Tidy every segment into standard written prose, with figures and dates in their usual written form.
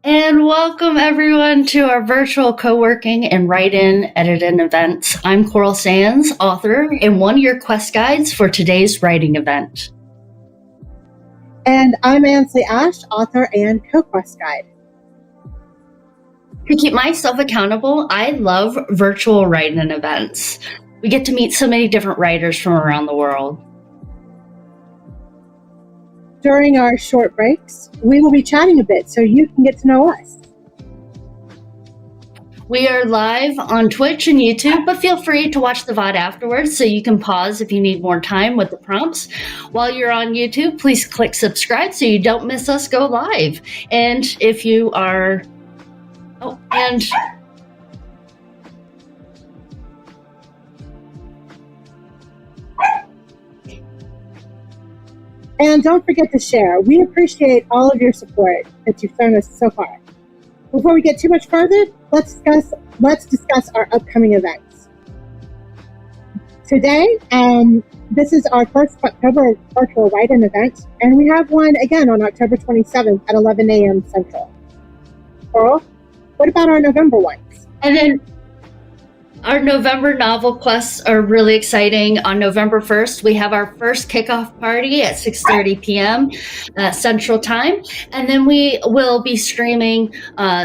And welcome everyone to our virtual co-working and write-in edit-in events. I'm Coral Sands, author and one of your quest guides for today's writing event. And I'm Ansley Ashe, author and co-quest guide. To keep myself accountable, I love virtual write-in events. We get to meet so many different writers from around the world. During our short breaks, we will be chatting a bit so you can get to know us. We are live on Twitch and YouTube, but feel free to watch the VOD afterwards so you can pause if you need more time with the prompts. While you're on YouTube, please click subscribe so you don't miss us go live. And if you are... Oh, And don't forget to share. We appreciate all of your support that you've shown us so far. Before we get too much further, let's discuss our upcoming events. Today, this is our first October virtual write-in event, and we have one again on October 27th at 11 a.m. Central. Coral, what about our November ones? And then our November novel quests are really exciting. On November 1st, we have our first kickoff party at 6:30 p.m. Central Time. And then we will be streaming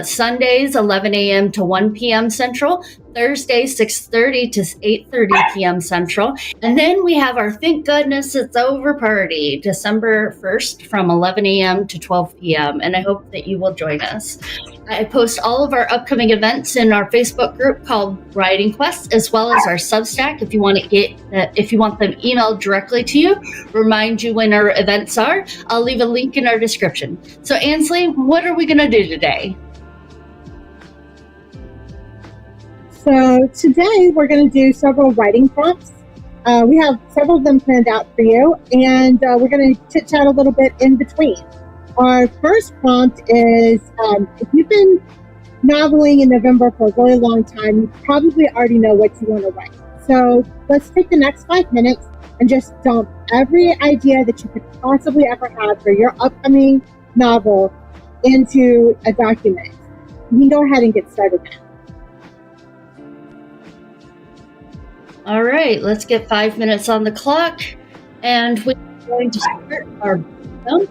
Sundays, 11 a.m. to 1 p.m. Central, Thursdays, 6:30 to 8:30 p.m. Central. And then we have our Thank Goodness It's Over party, December 1st from 11 a.m. to 12 p.m. And I hope that you will join us. I post all of our upcoming events in our Facebook group called Writing Quest, as well as our Substack. If you want them emailed directly to you, remind you when our events are. I'll leave a link in our description. So Ansley, what are we going to do today? So today we're going to do several writing prompts. We have several of them planned out for you, and we're going to chit-chat a little bit in between. Our first prompt is, if you've been noveling in November for a really long time, you probably already know what you want to write. So let's take the next 5 minutes and just dump every idea that you could possibly ever have for your upcoming novel into a document. You can go ahead and get started now. All right, let's get 5 minutes on the clock, and we're going to start our film.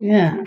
Yeah.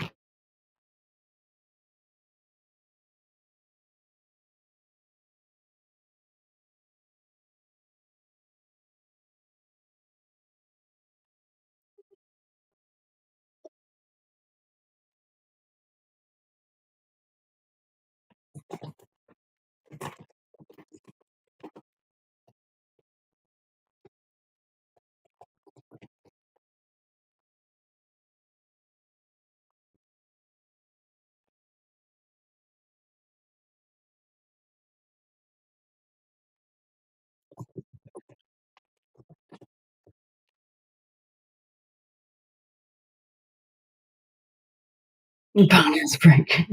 Bonus break.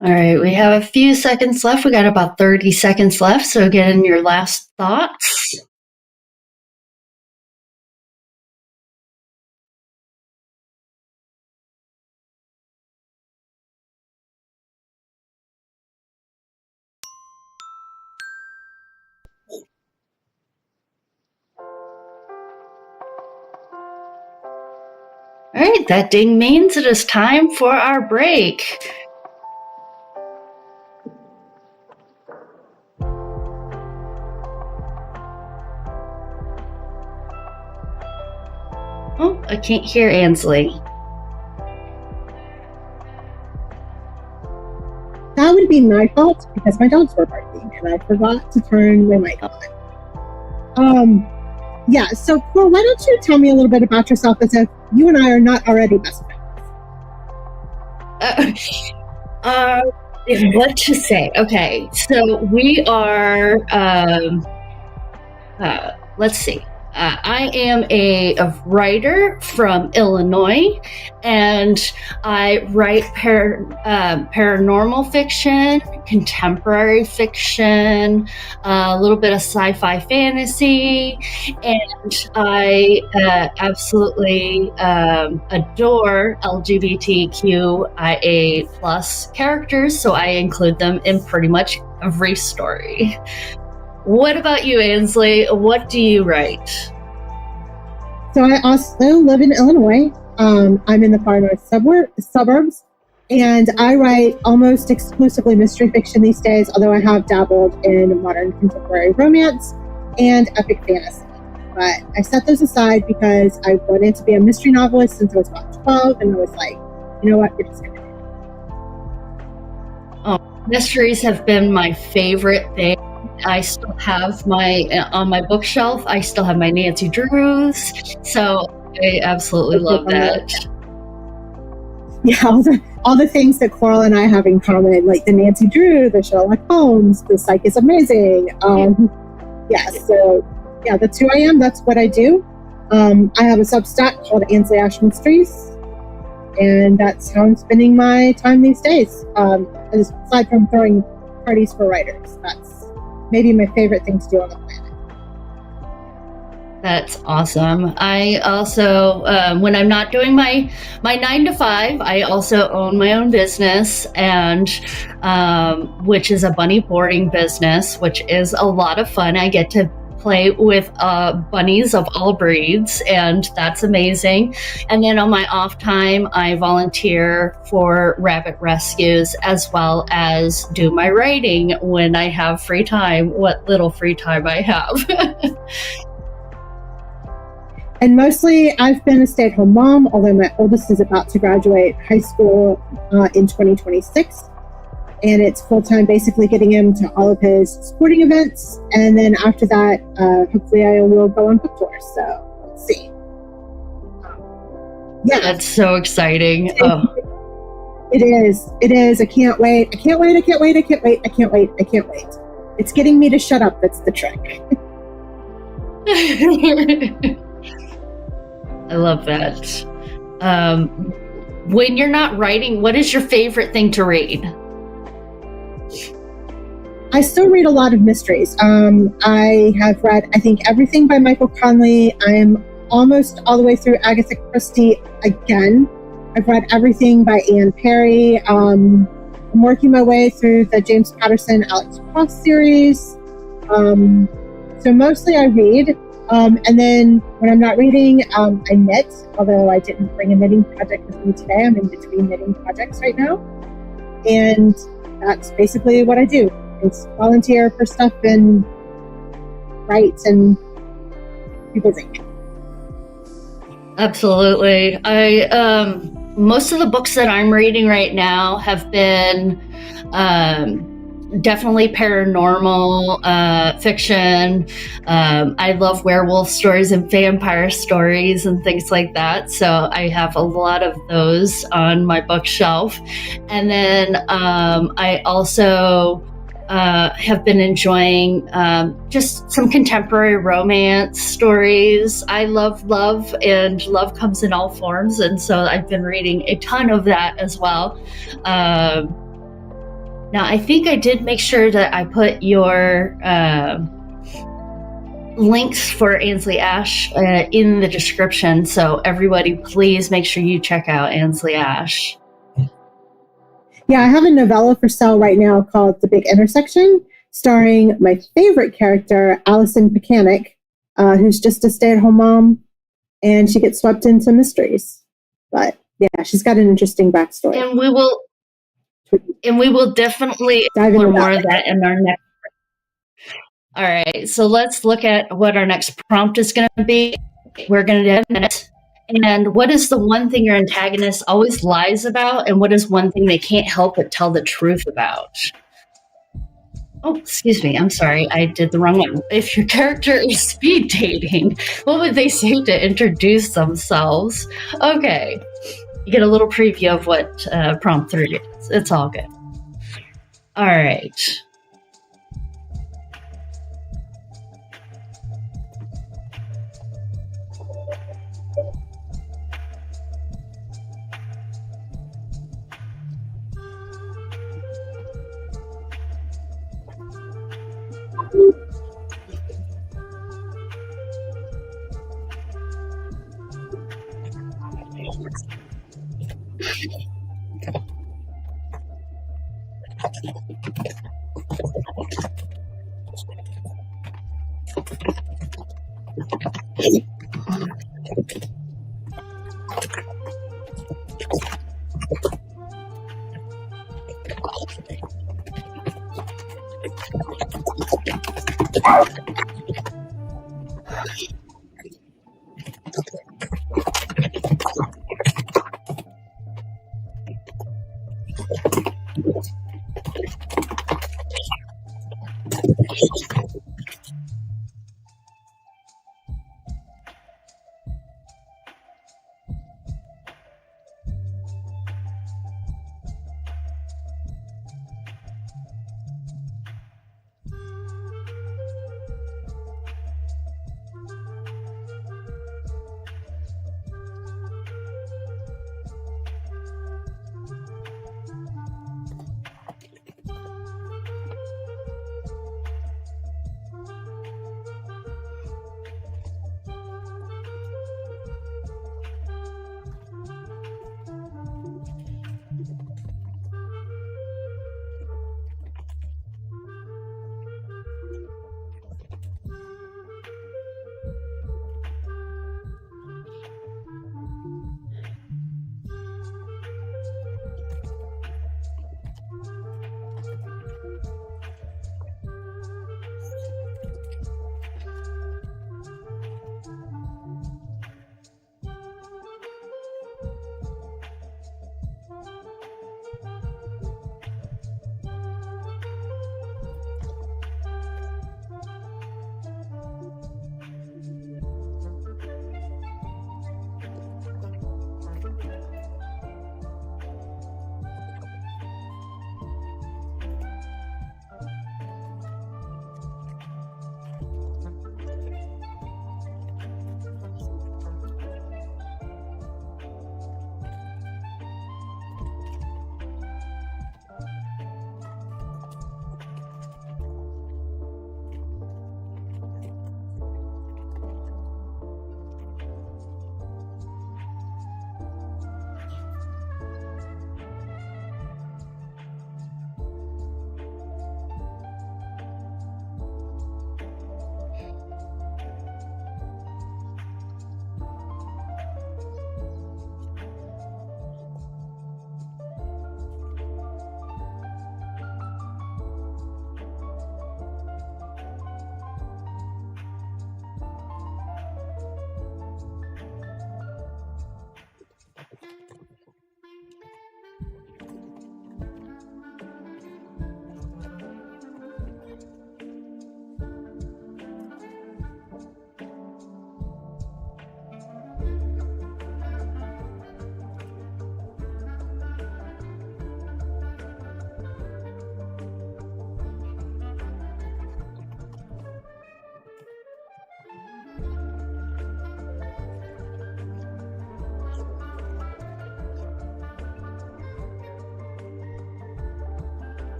All right, we have a few seconds left. We got about 30 seconds left, so get in your last thoughts. All right, that ding means it is time for our break. Oh, I can't hear Ansley. That would be my fault because my dogs were barking and I forgot to turn my mic on. Yeah, so Cor, why don't you tell me a little bit about yourself as if you and I are not already best friends? What to say? Okay, so we are, let's see. I am a writer from Illinois, and I write paranormal fiction, contemporary fiction, a little bit of sci-fi fantasy, and I absolutely adore LGBTQIA plus characters, so I include them in pretty much every story. What about you, Ansley? What do you write? So I also live in Illinois. I'm in the far north suburbs, and I write almost exclusively mystery fiction these days, although I have dabbled in modern contemporary romance and epic fantasy. But I set those aside because I wanted to be a mystery novelist since I was about 12, and I was like, you know what, you're just going to do it. Oh, mysteries have been my favorite thing. I still have on my bookshelf, I still have my Nancy Drews, so I absolutely love that. Yeah, all the things that Coral and I have in common, like the Nancy Drew, the Sherlock Holmes, the Psych is Amazing. So that's who I am. That's what I do. I have a Substack called Ansley Ashe Mysteries, and that's how I'm spending my time these days. Aside from throwing parties for writers, that's maybe my favorite thing to do on the planet. That's awesome. I also, when I'm not doing my 9 to 5, I also own my own business, and which is a bunny boarding business, which is a lot of fun. I get to play with bunnies of all breeds, and that's amazing. And then on my off time, I volunteer for rabbit rescues as well as do my writing when I have free time, what little free time I have. And mostly I've been a stay-at-home mom, although my oldest is about to graduate high school in 2026. And it's full-time, basically getting him to all of his sporting events. And then after that, hopefully I will go on book tours. So let's see. That's so exciting. It is. I can't wait. It's getting me to shut up. That's the trick. I love that. When you're not writing, what is your favorite thing to read? I still read a lot of mysteries. I have read, I think, everything by Michael Conley. I'm almost all the way through Agatha Christie again. I've read everything by Anne Perry. I'm working my way through the James Patterson, Alex Cross series. So mostly I read. And then when I'm not reading, I knit, although I didn't bring a knitting project with me today. I'm in between knitting projects right now. And that's basically what I do. It's volunteer for stuff and write and be busy. Absolutely. Most of the books that I'm reading right now have been definitely paranormal fiction. I love werewolf stories and vampire stories and things like that. So I have a lot of those on my bookshelf. And then I also have been enjoying just some contemporary romance stories. I love love, and love comes in all forms. And so I've been reading a ton of that as well. Now, I think I did make sure that I put your links for Ansley Ashe in the description. So everybody, please make sure you check out Ansley Ashe. Yeah, I have a novella for sale right now called The Big Intersection, starring my favorite character, Allison Pekanik, who's just a stay-at-home mom, and she gets swept into mysteries. But yeah, she's got an interesting backstory. And we will definitely Dive explore into more of that in our next. All right, so let's look at what our next prompt is going to be. We're going to do a minute. And what is the one thing your antagonist always lies about? And what is one thing they can't help but tell the truth about? Oh, excuse me. I'm sorry. I did the wrong one. If your character is speed dating, what would they say to introduce themselves? Okay. You get a little preview of what prompt 3 is. It's all good. All right.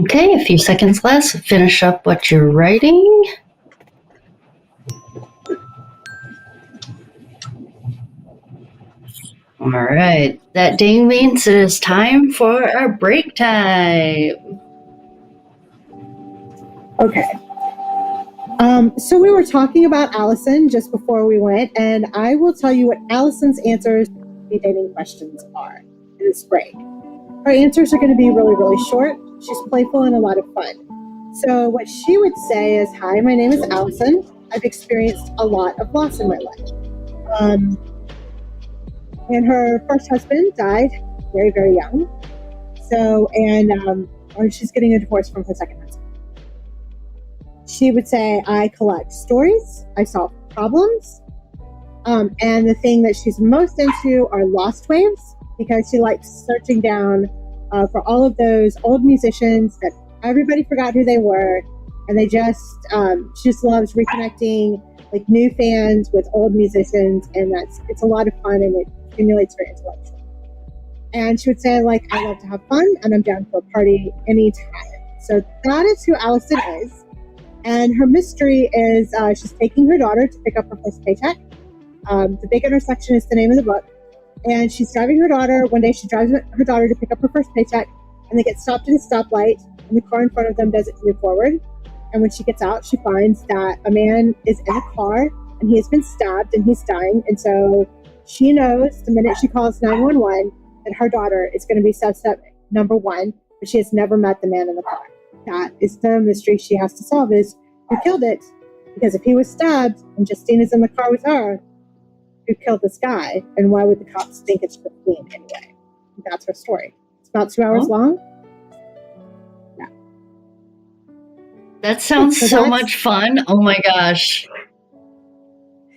Okay, a few seconds left. Finish up what you're writing. All right. That ding means it is time for our break time. Okay. So we were talking about Allison just before we went, and I will tell you what Allison's answers to the dating questions are in this break. Her answers are going to be really, really short. She's playful and a lot of fun. So what she would say is, "Hi, my name is Allison. I've experienced a lot of loss in my life. And her first husband died very, very young. So, or she's getting a divorce from her second husband. She would say, I collect stories, I solve problems, and the thing that she's most into are lost waves, because she likes searching down for all of those old musicians that everybody forgot who they were, and she just loves reconnecting like new fans with old musicians, and it's a lot of fun, and it stimulates her intellectual. And she would say, I love to have fun, and I'm down for a party anytime. So that is who Allison is. And her mystery is she's taking her daughter to pick up her first paycheck. The Big Intersection is the name of the book. And she's driving her daughter. One day she drives her daughter to pick up her first paycheck, and they get stopped at a stoplight, and the car in front of them doesn't move forward. And when she gets out, she finds that a man is in a car, and he has been stabbed, and he's dying. And so she knows the minute she calls 911 that her daughter is going to be suspect number one, but she has never met the man in the car. That is the mystery she has to solve, is who killed it. Because if he was stabbed and Justine is in the car with her, who killed this guy? And why would the cops think it's Justine anyway? That's her story. It's about 2 hours long. Yeah. That sounds so much fun. Oh my gosh.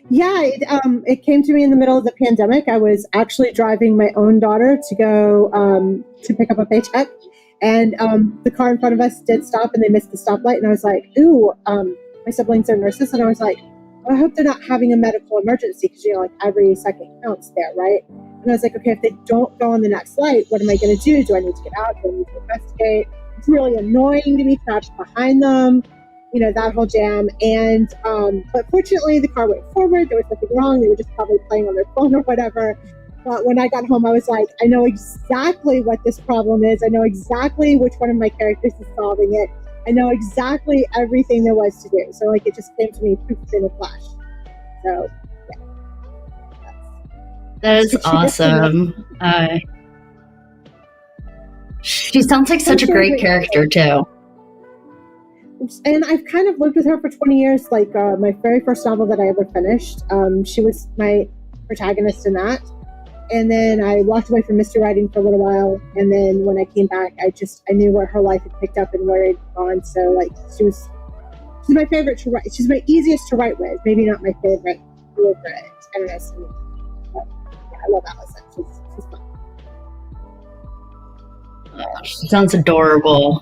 Yeah, it came to me in the middle of the pandemic. I was actually driving my own daughter to go to pick up a paycheck. And the car in front of us did stop, and they missed the stoplight. And I was like, ooh, my siblings are nurses. And I was like, I hope they're not having a medical emergency, because, every second counts there, right? And I was like, okay, if they don't go on the next light, what am I going to do? Do I need to get out? Do I need to investigate? It's really annoying to be trapped behind them, that whole jam. And but fortunately, the car went forward. There was nothing wrong. They were just probably playing on their phone or whatever. But when I got home, I was like, I know exactly what this problem is. I know exactly which one of my characters is solving it. I know exactly everything there was to do. So it just came to me poof in a flash. So yeah. That is awesome. She sounds like such a great character too. And I've kind of lived with her for 20 years. My very first novel that I ever finished, she was my protagonist in that. And then I walked away from mystery writing for a little while. And then when I came back, I knew where her life had picked up and where it had gone. So she's my favorite to write. She's my easiest to write with. Maybe not my favorite. I don't know. But yeah, I love Allison. She's fun. She sounds adorable.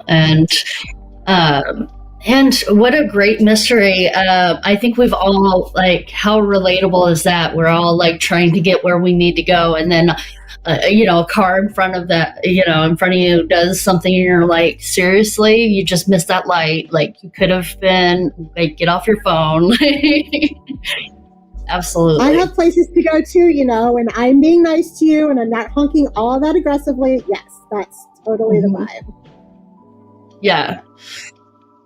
And what a great mystery. I think we've all, how relatable is that? We're all trying to get where we need to go. And then, a car in front of in front of you does something, and you're like, seriously, you just missed that light. You could have been get off your phone. Absolutely. I have places to go to, and I'm being nice to you, and I'm not honking all that aggressively. Yes, that's totally the vibe. Yeah.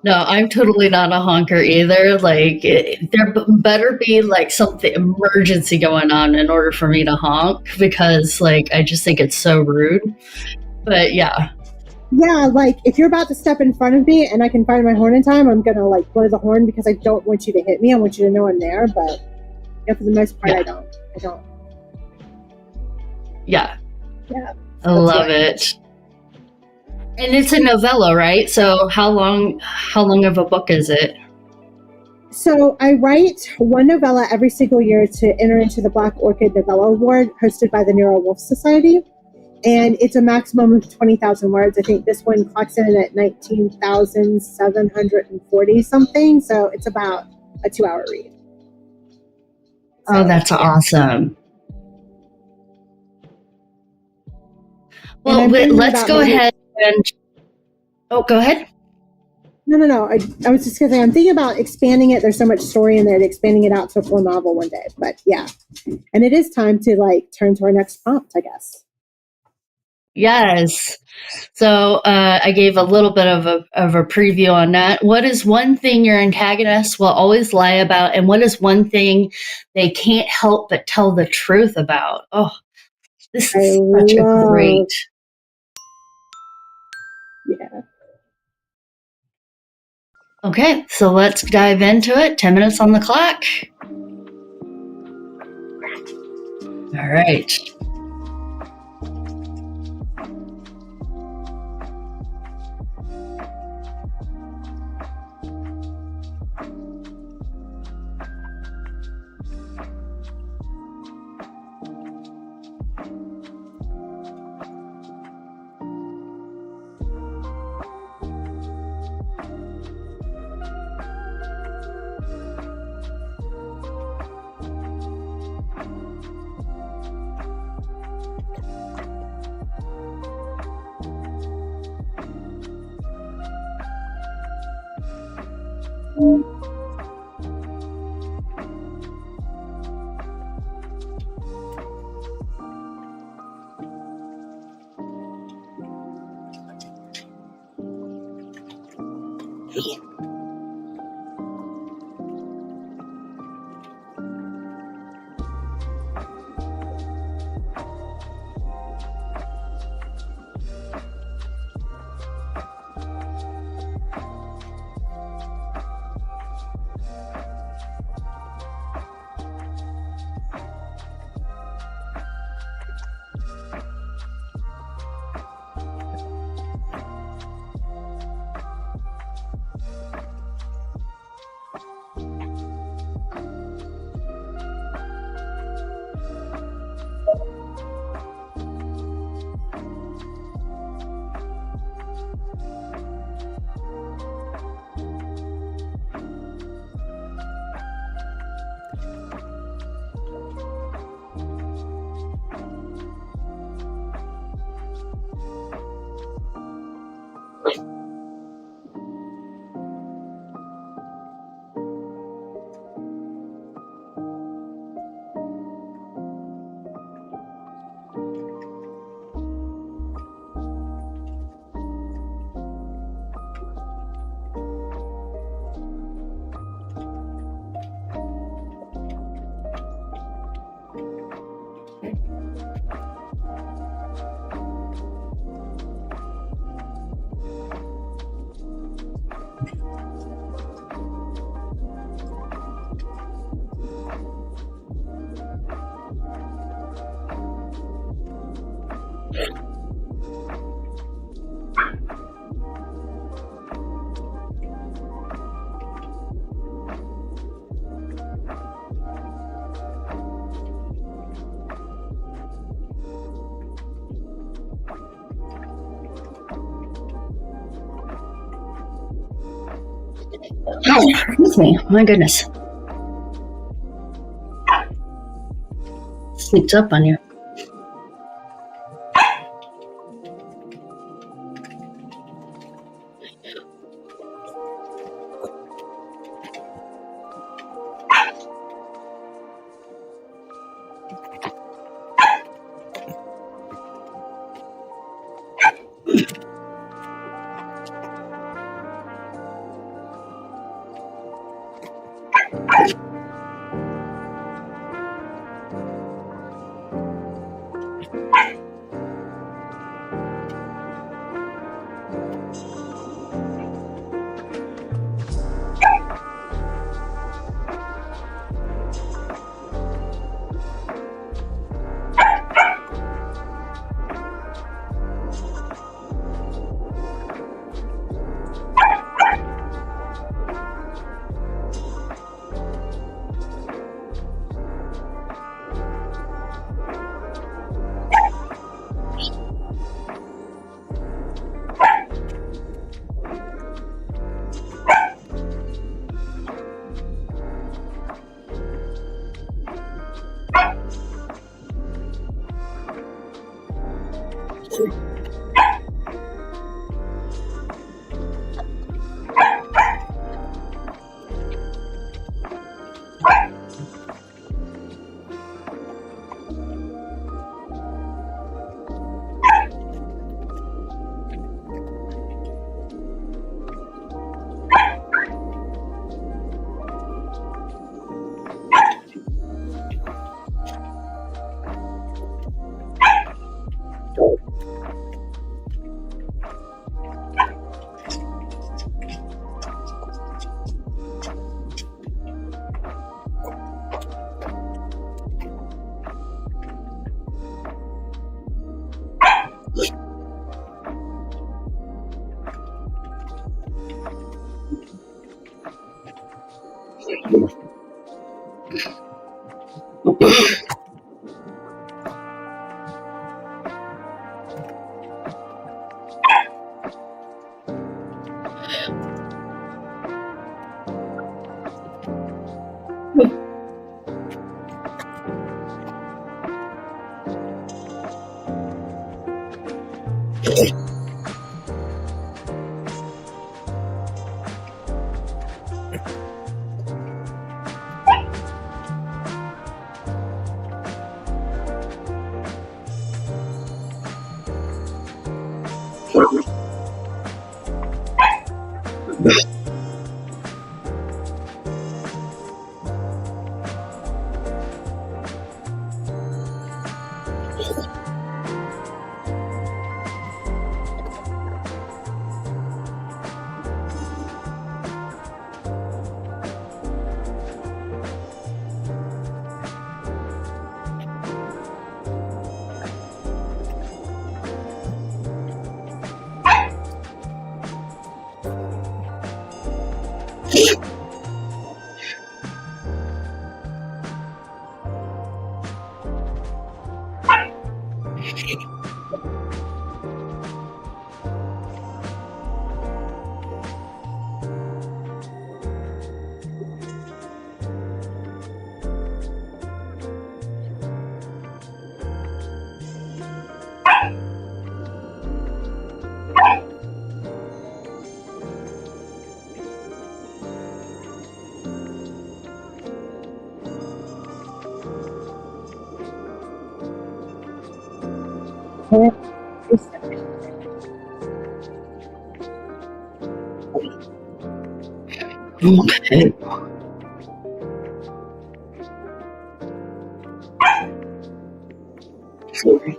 No, I'm totally not a honker either. There better be something emergency going on in order for me to honk, because I just think it's so rude. But yeah. Yeah, if you're about to step in front of me and I can find my horn in time, I'm gonna blow the horn, because I don't want you to hit me. I want you to know I'm there. But for the most part, yeah. I don't. Yeah. Yeah. I love it. And it's a novella, right? So how long of a book is it? So I write one novella every single year to enter into the Black Orchid Novella Award, hosted by the Nero Wolfe Society. And it's a maximum of 20,000 words. I think this one clocks in at 19,740 something. So it's about a 2-hour read. So, that's awesome. Well, let's go ahead and Oh, go ahead. No. I was just going to say, I'm thinking about expanding it. There's so much story in there, expanding it out to a full novel one day. But yeah. And it is time to like turn to our next prompt, I guess. Yes. So I gave a little bit of a preview on that. What is one thing your antagonist will always lie about, and what is one thing they can't help but tell the truth about? Oh, this is such a great. Yeah. Okay, so let's dive into it. 10 minutes on the clock. All right. Oh, excuse me. My goodness. Sneaks up on you. Okay. Sorry.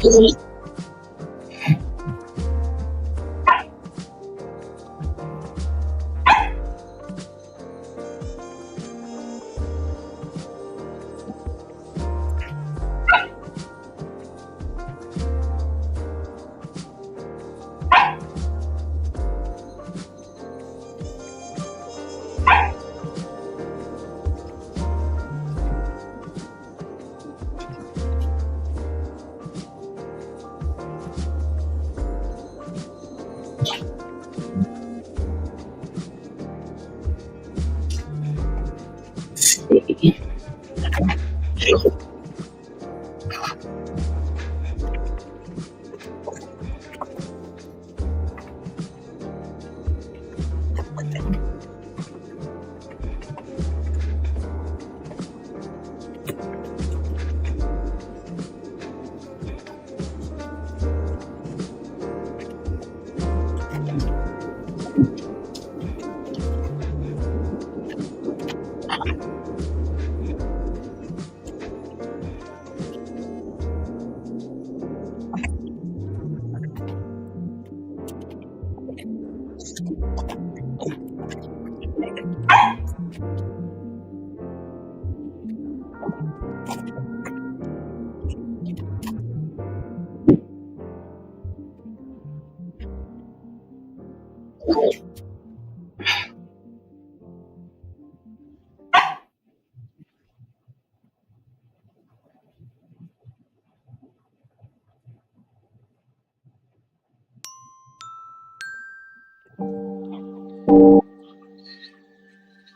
See.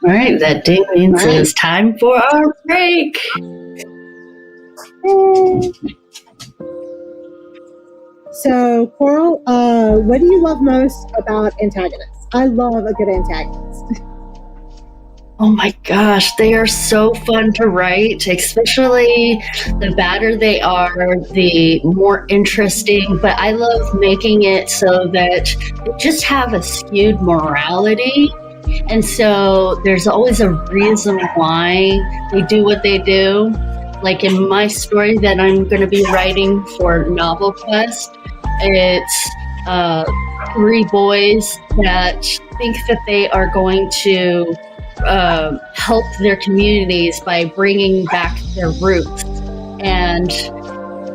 All right, that ding means it's time for our break. So, Coral, what do you love most about antagonists? I love a good antagonist. Oh my gosh, they are so fun to write, especially the badder they are, the more interesting. But I love making it so that they just have a skewed morality. And so there's always a reason why they do what they do. Like in my story that I'm going to be writing for Novel Quest, it's three boys that think that they are going to help their communities by bringing back their roots. And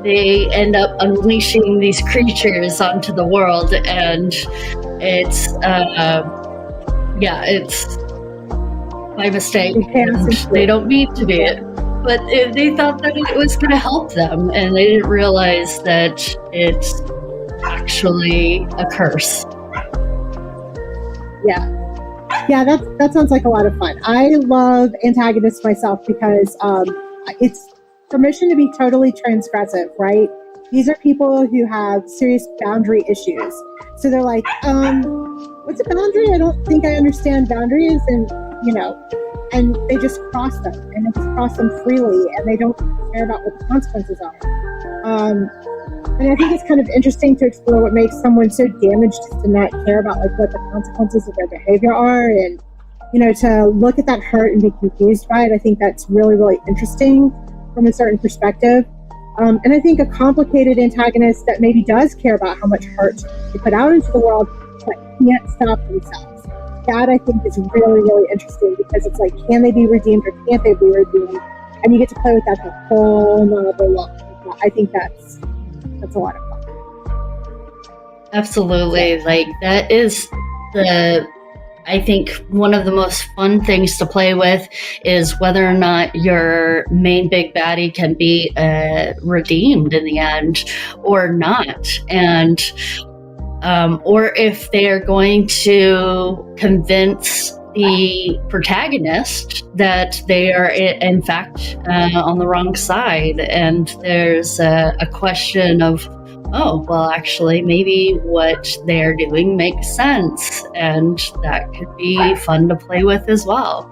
they end up unleashing these creatures onto the world. And it's, it's by mistake. And they don't mean to be it. But they thought that it was going to help them. And they didn't realize that it's actually a curse. Yeah. Yeah, that sounds like a lot of fun. I love antagonists myself because it's permission to be totally transgressive, right? These are people who have serious boundary issues. So they're like, what's a boundary? I don't think I understand boundaries. And, and they just cross them and they just cross them freely and they don't care about what the consequences are. And I think it's kind of interesting to explore what makes someone so damaged to not care about like what the consequences of their behavior are, and to look at that hurt and be confused by it. I think that's really, really interesting from a certain perspective. And I think a complicated antagonist that maybe does care about how much hurt they put out into the world, but can't stop themselves. That I think is really, really interesting because it's like, can they be redeemed or can't they be redeemed? And you get to play with that the whole novel long. I think that's a lot of fun. Absolutely. Like that is I think one of the most fun things to play with is whether or not your main big baddie can be redeemed in the end or not. And or if they are going to convince the protagonist that they are in fact on the wrong side, and there's a question of, oh, well, actually, maybe what they're doing makes sense, and that could be fun to play with as well.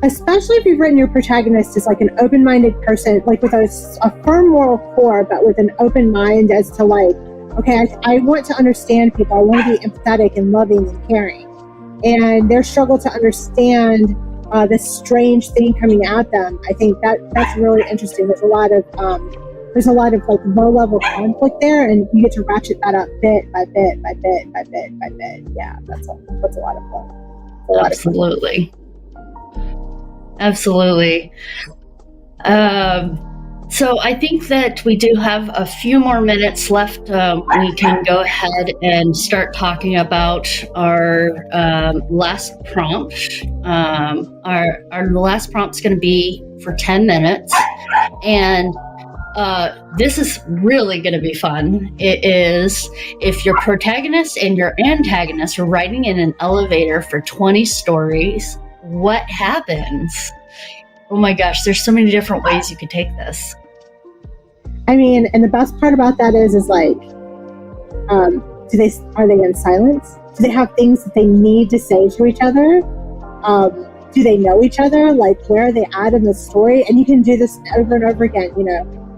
Especially if you've written your protagonist as like an open-minded person, like with a firm moral core, but with an open mind as to like, okay, I want to understand people. I want to be empathetic and loving and caring. And their struggle to understand this strange thing coming at them, I think that's really interesting. There's a lot of like low-level conflict there, and you get to ratchet that up bit by bit by bit by bit by bit. Yeah, that's a lot of fun. Absolutely. Absolutely. So I think that we do have a few more minutes left. We can go ahead and start talking about our last prompt. Our last prompt is going to be for 10 minutes. And this is really going to be fun. It is, if your protagonist and your antagonist are riding in an elevator for 20 stories, what happens? Oh my gosh, there's so many different ways you could take this. I mean, and the best part about that is like, are they in silence? Do they have things that they need to say to each other? Do they know each other? Like, where are they at in the story? And you can do this over and over again.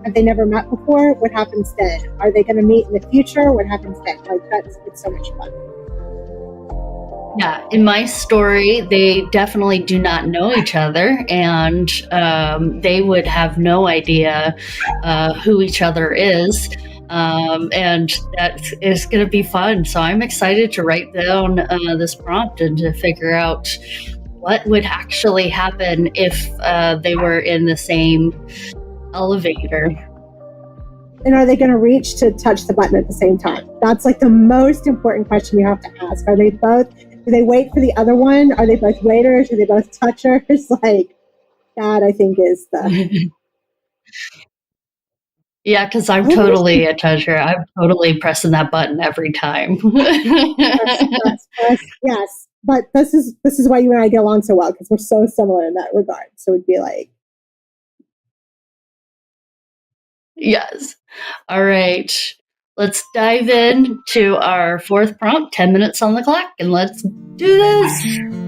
Have they never met before? What happens then? Are they going to meet in the future? What happens then? Like, it's so much fun. Yeah, in my story, they definitely do not know each other, and they would have no idea who each other is, and that is going to be fun. So I'm excited to write down this prompt and to figure out what would actually happen if they were in the same elevator. And are they going to reach to touch the button at the same time? That's like the most important question you have to ask. Do they wait for the other one? Are they both waiters? Are they both touchers? Like, that I think is the... Yeah, because I'm totally a toucher. I'm totally pressing that button every time. Yes. But this is why you and I get along so well, because we're so similar in that regard. So it'd be like... Yes. All right. let's dive in to our fourth prompt, 10 minutes on the clock, and let's do this.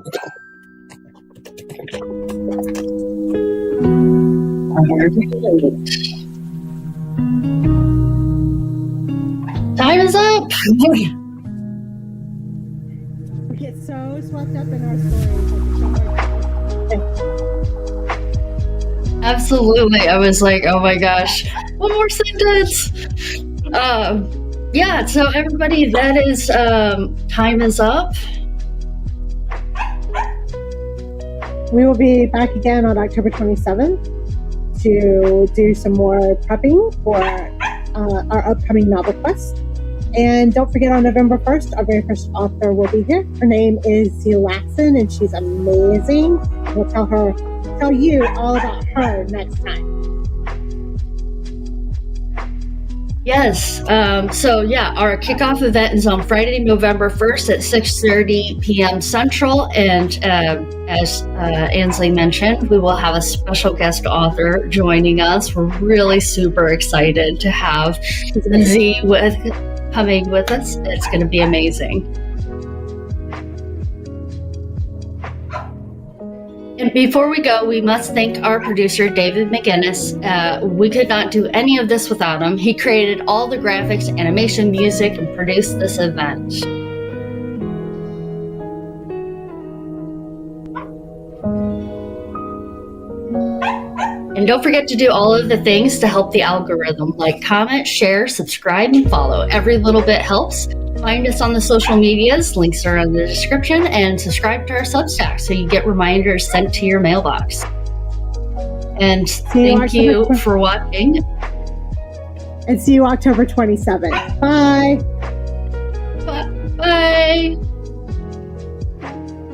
Time is up. We get so swept up in our stories. Absolutely. I was like, oh my gosh, one more sentence. Yeah, so everybody, that is time is up. We will be back again on October 27th to do some more prepping for our upcoming novel quest. And don't forget, on November 1st, our very first author will be here. Her name is Zia Laxon, and she's amazing. We'll tell you all about her next time. Yes. So yeah, our kickoff event is on Friday, November 1st at 6:30 p.m. Central. And as Ansley mentioned, we will have a special guest author joining us. We're really super excited to have Z coming with us. It's going to be amazing. And before we go, we must thank our producer, David McGinnis. We could not do any of this without him. He created all the graphics, animation, music, and produced this event. And don't forget to do all of the things to help the algorithm, like comment, share, subscribe, and follow. Every little bit helps. Find us on the social medias, links are in the description, and subscribe to our Substack so you get reminders sent to your mailbox. And thank you for watching. And see you October 27th. Bye.